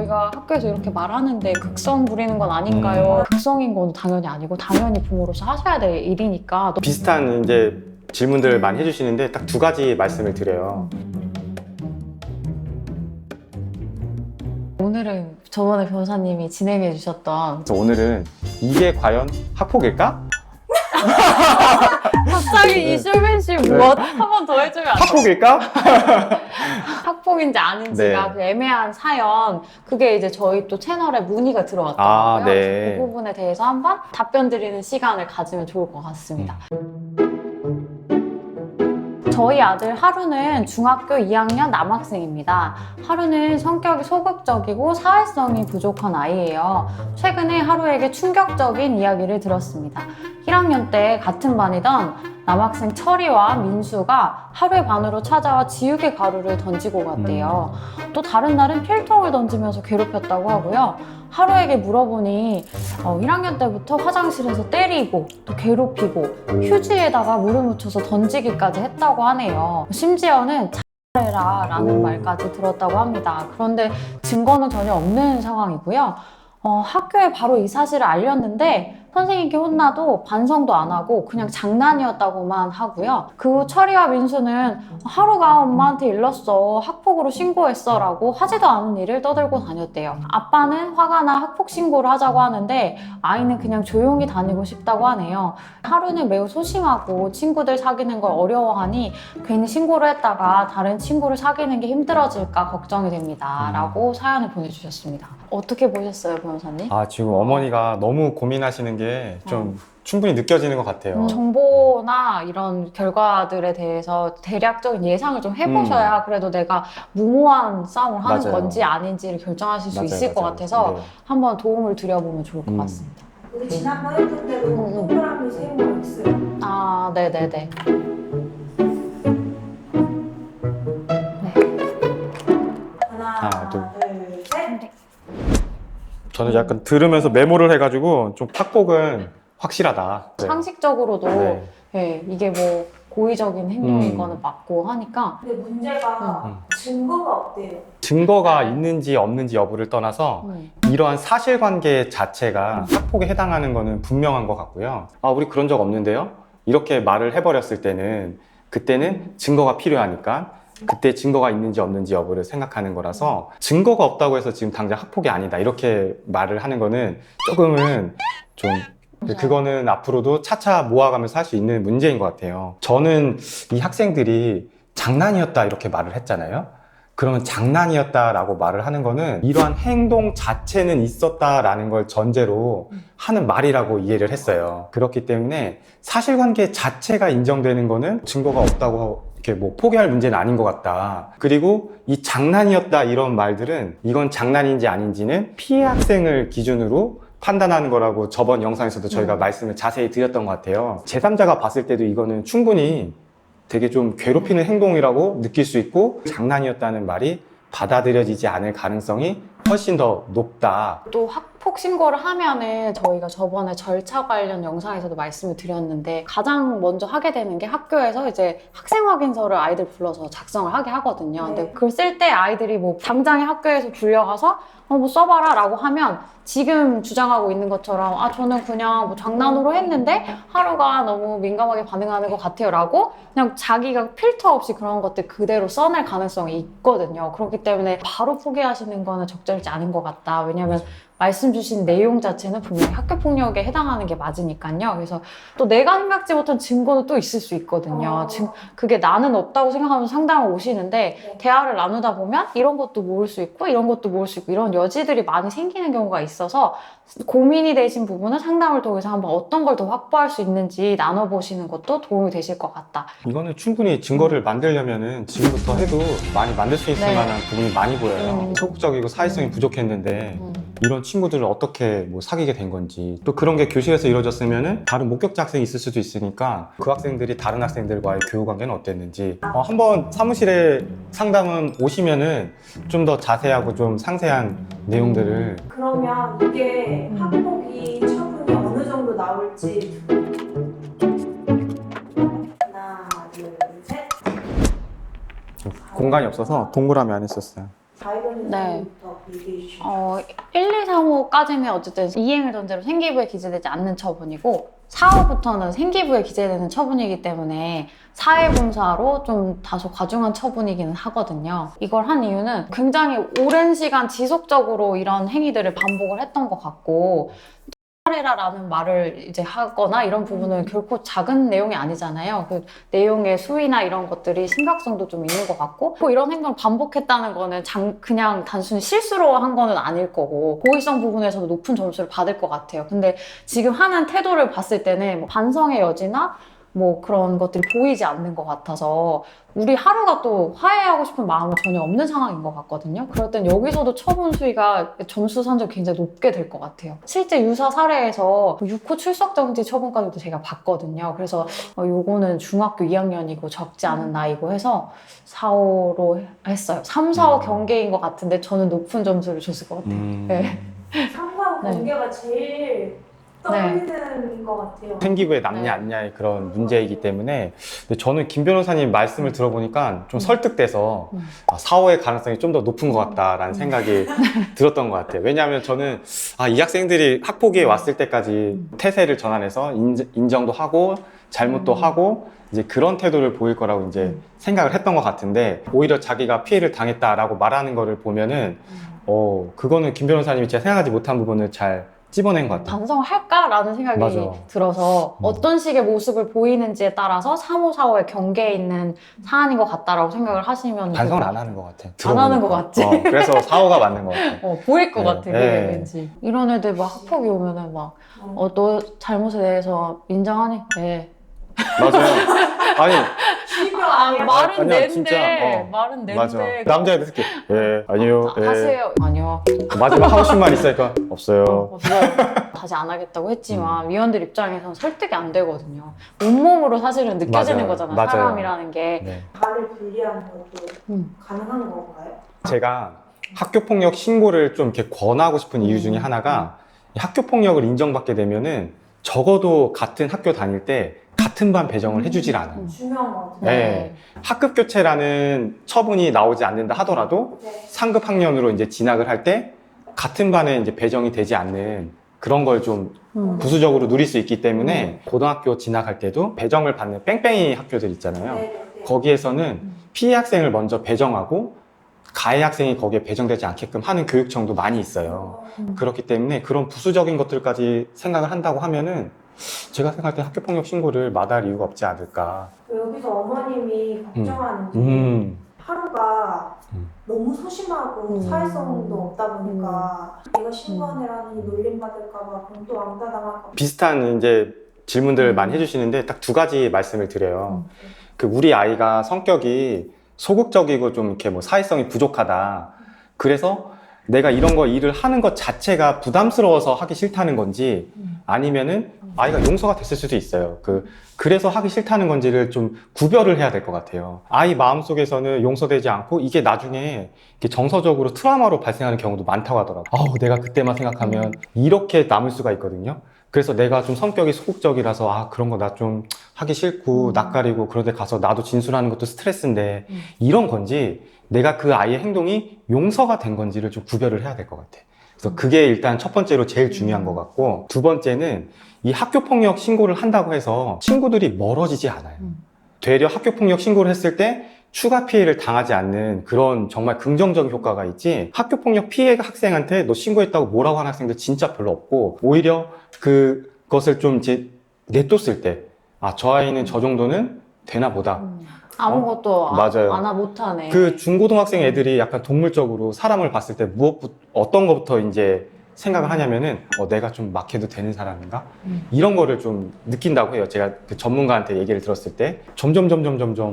저희가 학교에서 이렇게 말하는데 극성 부리는 건 아닌가요? 극성인 건 당연히 아니고 당연히 부모로서 하셔야 될 일이니까. 비슷한 이제 질문들을 많이 해주시는데 딱 두 가지 말씀을 드려요. 오늘은 저번에 변호사님이 진행해 주셨던 그래서 오늘은 이게 과연 학폭일까? 갑자기 이 쇼맨십 무엇 한 번 더 해주면 안 돼요? 학폭일까? 학폭인지 아닌지가 네. 그 애매한 사연, 그게 이제 저희 또 채널에 문의가 들어왔더라고요. 아, 네. 그 부분에 대해서 한번 답변 드리는 시간을 가지면 좋을 것 같습니다. 저희 아들 하루는 중학교 2학년 남학생입니다. 하루는 성격이 소극적이고 사회성이 부족한 아이예요. 최근에 하루에게 충격적인 이야기를 들었습니다. 1학년 때 같은 반이던 남학생 철이와 민수가 하루의 반으로 찾아와 지우개 가루를 던지고 갔대요. 또 다른 날은 필통을 던지면서 괴롭혔다고 하고요. 하루에게 물어보니 1학년 때부터 화장실에서 때리고 또 괴롭히고 휴지에다가 물을 묻혀서 던지기까지 했다고 하네요. 심지어는 잘해라 라는 말까지 들었다고 합니다. 그런데 증거는 전혀 없는 상황이고요. 학교에 바로 이 사실을 알렸는데 선생님께 혼나도 반성도 안 하고 그냥 장난이었다고만 하고요. 그 후 철이와 민수는 하루가 엄마한테 일렀어, 학폭으로 신고했어 라고 하지도 않은 일을 떠들고 다녔대요. 아빠는 화가 나 학폭 신고를 하자고 하는데 아이는 그냥 조용히 다니고 싶다고 하네요. 하루는 매우 소심하고 친구들 사귀는 걸 어려워하니 괜히 신고를 했다가 다른 친구를 사귀는 게 힘들어질까 걱정이 됩니다 라고 사연을 보내주셨습니다. 어떻게 보셨어요, 변호사님? 아, 지금 어머니가 너무 고민하시는 게 좀 충분히 느껴지는 것 같아요. 정보나 이런 결과들에 대해서 대략적인 예상을 좀 해보셔야 그래도 내가 무모한 싸움을 하는 맞아요. 건지 아닌지를 결정하실 수 맞아요, 있을 것 맞아요. 같아서 네. 한번 도움을 드려보면 좋을 것 같습니다. 우리 지난번 했던 대로 동그라미 세모 X. 아, 네네네. 하나, 둘. 둘, 셋. 저는 약간 들으면서 메모를 해가지고 좀 학폭은 확실하다. 네. 상식적으로도 네. 예, 이게 뭐 고의적인 행동인 음. 거는 맞고 하니까 근데 문제가 증거가 없대요. 증거가 있는지 없는지 여부를 떠나서 이러한 사실관계 자체가 학폭에 해당하는 거는 분명한 것 같고요. 아, 우리 그런 적 없는데요? 이렇게 말을 해버렸을 때는 그때는 증거가 필요하니까 그때 증거가 있는지 없는지 여부를 생각하는 거라서 증거가 없다고 해서 지금 당장 학폭이 아니다 이렇게 말을 하는 거는 조금은 좀 그거는 앞으로도 차차 모아가면서 할 수 있는 문제인 것 같아요. 저는 이 학생들이 장난이었다 이렇게 말을 했잖아요. 그러면 장난이었다라고 말을 하는 거는 이러한 행동 자체는 있었다라는 걸 전제로 하는 말이라고 이해를 했어요. 그렇기 때문에 사실관계 자체가 인정되는 거는 증거가 없다고 이렇게 뭐 포기할 문제는 아닌 것 같다. 그리고 이 장난이었다 이런 말들은 이건 장난인지 아닌지는 피해 학생을 기준으로 판단하는 거라고 저번 영상에서도 저희가 말씀을 자세히 드렸던 것 같아요. 제3자가 봤을 때도 이거는 충분히 되게 좀 괴롭히는 행동이라고 느낄 수 있고 장난이었다는 말이 받아들여지지 않을 가능성이 훨씬 더 높다. 또 학폭 신고를 하면은 저희가 저번에 절차 관련 영상에서도 말씀을 드렸는데 가장 먼저 하게 되는 게 학교에서 이제 학생 확인서를 아이들 불러서 작성을 하게 하거든요. 네. 근데 그걸 쓸 때 아이들이 뭐 당장에 학교에서 불려가서 뭐 써봐라 라고 하면 지금 주장하고 있는 것처럼 아 저는 그냥 뭐 장난으로 했는데 하루가 너무 민감하게 반응하는 것 같아요 라고 그냥 자기가 필터 없이 그런 것들 그대로 써낼 가능성이 있거든요. 그렇기 때문에 바로 포기하시는 거는 적절치 않은 것 같다. 왜냐하면 말씀 주신 내용 자체는 분명히 학교폭력에 해당하는 게 맞으니까요. 그래서 또 내가 생각지 못한 증거는 또 있을 수 있거든요. 그게 나는 없다고 생각하면서 상담을 오시는데 대화를 나누다 보면 이런 것도 모을 수 있고 이런 것도 모을 수 있고 이런 여지들이 많이 생기는 경우가 있어서 고민이 되신 부분은 상담을 통해서 한번 어떤 걸 더 확보할 수 있는지 나눠보시는 것도 도움이 되실 것 같다. 이거는 충분히 증거를 만들려면은 지금부터 해도 많이 만들 수 있을 네. 만한 부분이 많이 보여요. 소극적이고 사회성이 부족했는데 이런 친구들을 어떻게 뭐 사귀게 된 건지 또 그런 게 교실에서 이루어졌으면은 다른 목격자 학생이 있을 수도 있으니까 그 학생들이 다른 학생들과의 교우 관계는 어땠는지 한번 사무실에 상담은 오시면은 좀 더 자세하고 좀 상세한 내용들을 그러면 이게 학폭이 처분이 어느 정도 나올지. 하나, 둘, 셋. 공간이 없어서 동그라미 안 했었어요. 자유변호사님부터 얘기해 주시죠. 1, 2, 3호까지는 어쨌든 이행을 전제로 생기부에 기재되지 않는 처분이고 4호부터는 생기부에 기재되는 처분이기 때문에 사회봉사로 좀 다소 과중한 처분이기는 하거든요. 이걸 한 이유는 굉장히 오랜 시간 지속적으로 이런 행위들을 반복을 했던 것 같고 하래라라는 말을 이제 하거나 이런 부분은 결코 작은 내용이 아니잖아요. 그 내용의 수위나 이런 것들이 심각성도 좀 있는 것 같고 또 이런 행동을 반복했다는 거는 그냥 단순히 실수로 한 거는 아닐 거고 고의성 부분에서도 높은 점수를 받을 것 같아요. 근데 지금 하는 태도를 봤을 때는 뭐 반성의 여지나 뭐 그런 것들이 보이지 않는 것 같아서 우리 하루가 또 화해하고 싶은 마음은 전혀 없는 상황인 것 같거든요. 그럴 땐 여기서도 처분 수위가 점수 산정 굉장히 높게 될 것 같아요. 실제 유사 사례에서 6호 출석 정지 처분까지도 제가 봤거든요. 그래서 요거는 중학교 2학년이고 적지 않은 나이고 해서 4호로 했어요. 3, 4호 경계인 것 같은데 저는 높은 점수를 줬을 것 같아요. 네. 3과 네. 관계가 제일 떨리는 것 같아요. 생기부에 남냐 네. 안냐의 그런 문제이기 때문에 근데 저는 김 변호사님 말씀을 들어보니까 좀 설득돼서 4호의 가능성이 좀 더 높은 것 같다라는 생각이 들었던 것 같아요. 왜냐하면 저는 이 학생들이 학폭위에 왔을 때까지 태세를 전환해서 인정도 하고 잘못도 하고 이제 그런 태도를 보일 거라고 이제 생각을 했던 것 같은데 오히려 자기가 피해를 당했다라고 말하는 거를 보면은 그거는 김 변호사님이 제가 생각하지 못한 부분을 잘 찝어낸 것 같아요. 반성을 할까라는 생각이 맞아. 들어서 어떤 식의 모습을 보이는지에 따라서 3호, 4호의 경계에 있는 사안인 것 같다라고 생각을 하시면 반성을 될것 안 하는 것 같아. 안 하는 것 들어보니까. 같지? 그래서 4호가 맞는 것 같아. 보일 것 네, 같아, 그게 네. 왠지. 이런 애들 막 학폭이 오면은 막, 너 잘못에 대해서 인정하니? 네. 맞아요. 아니, 말은 아니야, 낸데, 진짜, 말은 낸데. 맞아. 남자애들 특히, 아니요, 하세요. 아니요. 마지막 하고 싶은 말 있으니까, 없어요. 없어요. 다시 안 하겠다고 했지만 위원들 입장에서는 설득이 안 되거든요. 온몸으로 사실은 느껴지는 맞아요. 거잖아요. 맞아요. 사람이라는 게. 네. 말을 분리하는 것도 음. 가능한 건가요? 제가 학교폭력 신고를 좀 이렇게 권하고 싶은 이유 중에 하나가 학교폭력을 인정받게 되면은 적어도 같은 학교 다닐 때 같은 반 배정을 해주질 않아요. 중요한 것 같아요. 네. 학급 교체라는 처분이 나오지 않는다 하더라도 네. 상급 학년으로 이제 진학을 할 때 같은 반에 이제 배정이 되지 않는 그런 걸 좀 부수적으로 누릴 수 있기 때문에 고등학교 진학할 때도 배정을 받는 뺑뺑이 학교들 있잖아요. 네. 거기에서는 피해 학생을 먼저 배정하고 가해 학생이 거기에 배정되지 않게끔 하는 교육청도 많이 있어요. 그렇기 때문에 그런 부수적인 것들까지 생각을 한다고 하면은 제가 생각할 때 학교폭력 신고를 마다할 이유가 없지 않을까. 여기서 어머님이 걱정하는 게 하루가 너무 소심하고 사회성도 없다 보니까 내가 신고한 애라니 놀림받을까봐 그럼 또 왕따당할까봐 비슷한 이제 질문들을 많이 해주시는데 딱 두 가지 말씀을 드려요. 그 우리 아이가 성격이 소극적이고 좀 이렇게 뭐 사회성이 부족하다. 그래서 내가 이런 거 일을 하는 것 자체가 부담스러워서 하기 싫다는 건지 아니면은 아이가 용서가 됐을 수도 있어요. 그래서 하기 싫다는 건지를 좀 구별을 해야 될 것 같아요. 아이 마음속에서는 용서되지 않고 이게 나중에 이렇게 정서적으로 트라우마로 발생하는 경우도 많다고 하더라고요. 내가 그때만 생각하면 이렇게 남을 수가 있거든요. 그래서 내가 좀 성격이 소극적이라서 그런 거 나 좀 하기 싫고 낯가리고 그런데 가서 나도 진술하는 것도 스트레스인데 이런 건지 내가 그 아이의 행동이 용서가 된 건지를 좀 구별을 해야 될 것 같아. 그래서 그게 일단 첫 번째로 제일 중요한 것 같고 두 번째는 이 학교폭력 신고를 한다고 해서 친구들이 멀어지지 않아요. 되려 학교폭력 신고를 했을 때 추가 피해를 당하지 않는 그런 정말 긍정적인 효과가 있지 학교폭력 피해 학생한테 너 신고했다고 뭐라고 하는 학생들 진짜 별로 없고 오히려 그것을 좀 이제 내쫓을 때 저 아이는 저 정도는 되나 보다. 아무것도 맞아요. 못하네. 그 중고등학생 애들이 약간 동물적으로 사람을 봤을 때 어떤 것부터 이제 생각을 하냐면은 내가 좀 막해도 되는 사람인가? 이런 거를 좀 느낀다고 해요. 제가 그 전문가한테 얘기를 들었을 때 점점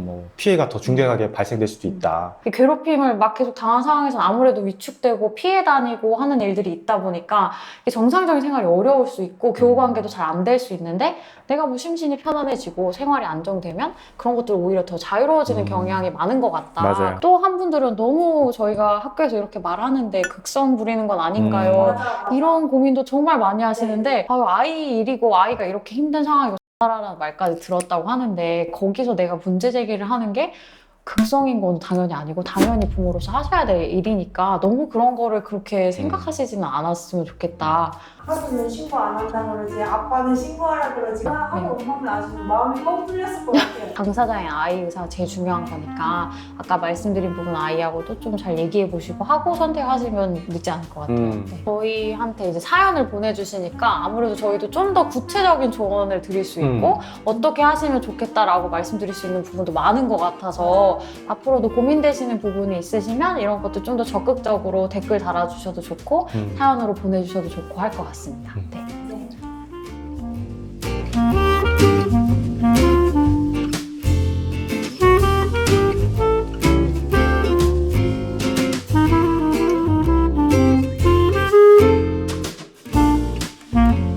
뭐 피해가 더 중대하게 발생될 수도 있다. 괴롭힘을 막 계속 당한 상황에서는 아무래도 위축되고 피해 다니고 하는 일들이 있다 보니까 정상적인 생활이 어려울 수 있고 교우관계도 잘 안 될 수 있는데 내가 뭐 심신이 편안해지고 생활이 안정되면 그런 것들 오히려 더 자유로워지는 경향이 많은 것 같다. 맞아요. 또 한 분들은 너무 저희가 학교에서 이렇게 말하는데 극성 부리는 건 아닌가요? 맞아. 이런 고민도 정말 많이 하시는데 아이 일이고 아이가 이렇게 힘든 상황이고 라는 말까지 들었다고 하는데 거기서 내가 문제 제기를 하는 게 극성인 건 당연히 아니고 당연히 부모로서 하셔야 될 일이니까 너무 그런 거를 그렇게 생각하시지는 않았으면 좋겠다. 하루는 신고 안 한다 그러지 아빠는 신고하라 그러지 하루 엄마는 아주 마음이 뻥 뚫렸을 것 같아요. 당사자의 아이 의사가 제일 중요한 거니까 아까 말씀드린 부분 아이하고도 좀 잘 얘기해 보시고 하고 선택하시면 늦지 않을 것 같아요. 네. 저희한테 이제 사연을 보내주시니까 아무래도 저희도 좀 더 구체적인 조언을 드릴 수 있고 어떻게 하시면 좋겠다라고 말씀드릴 수 있는 부분도 많은 것 같아서 앞으로도 고민되시는 부분이 있으시면 이런 것도 좀 더 적극적으로 댓글 달아주셔도 좋고 사연으로 보내주셔도 좋고 할 것 같습니다. 네.